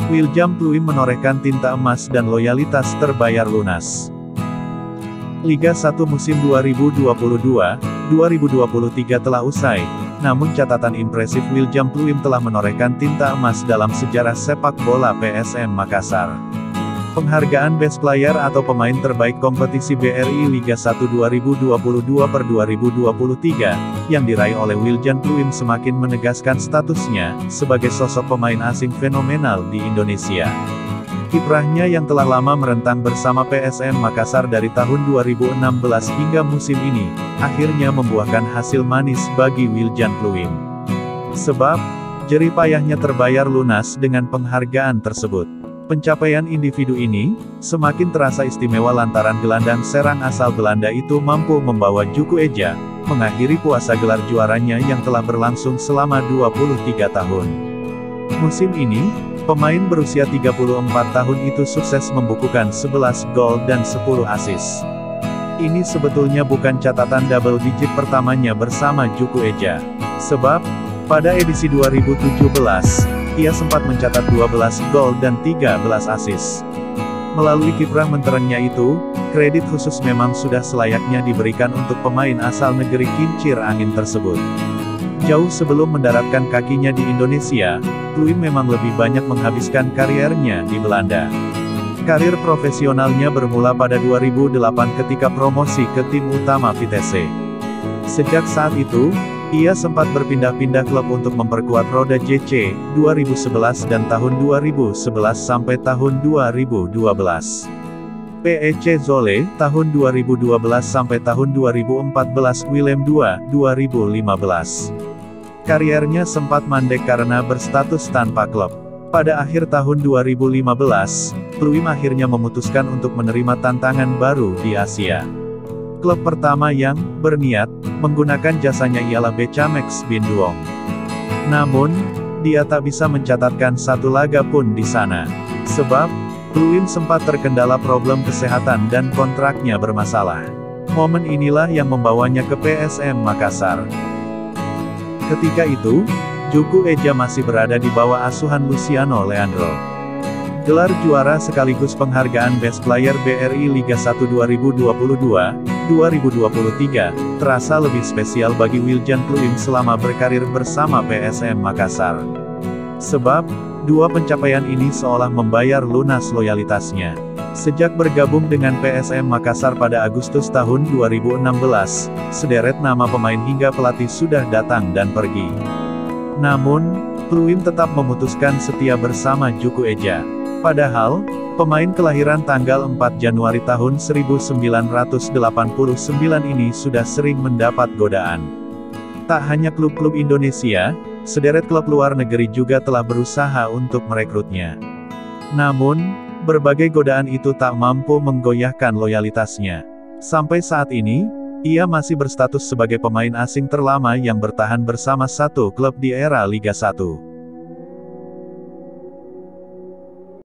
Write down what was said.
Wiljam Pluim menorehkan tinta emas dan loyalitas terbayar lunas. Liga 1 musim 2022-2023 telah usai, namun catatan impresif Wiljam Pluim telah menorehkan tinta emas dalam sejarah sepak bola PSM Makassar. Penghargaan Best Player atau pemain terbaik kompetisi BRI Liga 1 2022-2023, yang diraih oleh Wiljam Pluim semakin menegaskan statusnya sebagai sosok pemain asing fenomenal di Indonesia. Kiprahnya yang telah lama merentang bersama PSM Makassar dari tahun 2016 hingga musim ini, akhirnya membuahkan hasil manis bagi Wiljam Pluim. Sebab, jerih payahnya terbayar lunas dengan penghargaan tersebut. Pencapaian individu ini, semakin terasa istimewa lantaran gelandang serang asal Belanda itu mampu membawa Juku Eja, mengakhiri puasa gelar juaranya yang telah berlangsung selama 23 tahun. Musim ini, pemain berusia 34 tahun itu sukses membukukan 11 gol dan 10 assist. Ini sebetulnya bukan catatan double digit pertamanya bersama Juku Eja. Sebab, pada edisi 2017, ia sempat mencatat 12 gol dan 13 assist. Melalui kiprah menterengnya itu, kredit khusus memang sudah selayaknya diberikan untuk pemain asal negeri kincir angin tersebut. Jauh sebelum mendaratkan kakinya di Indonesia, Pluim memang lebih banyak menghabiskan kariernya di Belanda. Karir profesionalnya bermula pada 2008 ketika promosi ke tim utama Vitesse. Sejak saat itu, ia sempat berpindah-pindah klub untuk memperkuat Roda JC, 2011 dan tahun 2011 sampai tahun 2012. PEC Zwolle, tahun 2012 sampai tahun 2014 Willem II, 2015. Kariernya sempat mandek karena berstatus tanpa klub. Pada akhir tahun 2015, Pluim akhirnya memutuskan untuk menerima tantangan baru di Asia. Klub pertama yang berniat menggunakan jasanya ialah Bechamex Binduong. Namun, dia tak bisa mencatatkan satu laga pun di sana. Sebab, Pluim sempat terkendala problem kesehatan dan kontraknya bermasalah. Momen inilah yang membawanya ke PSM Makassar. Ketika itu, Juku Eja masih berada di bawah asuhan Luciano Leandro. Gelar juara sekaligus penghargaan Best Player BRI Liga 1 2022-2023, terasa lebih spesial bagi Wiljam Pluim selama berkarir bersama PSM Makassar. Sebab, dua pencapaian ini seolah membayar lunas loyalitasnya. Sejak bergabung dengan PSM Makassar pada Agustus tahun 2016, sederet nama pemain hingga pelatih sudah datang dan pergi. Namun, Pluim tetap memutuskan setia bersama Juku Eja. Padahal, pemain kelahiran tanggal 4 Januari tahun 1989 ini sudah sering mendapat godaan. Tak hanya klub-klub Indonesia, sederet klub luar negeri juga telah berusaha untuk merekrutnya. Namun, berbagai godaan itu tak mampu menggoyahkan loyalitasnya. Sampai saat ini, ia masih berstatus sebagai pemain asing terlama yang bertahan bersama satu klub di era Liga 1.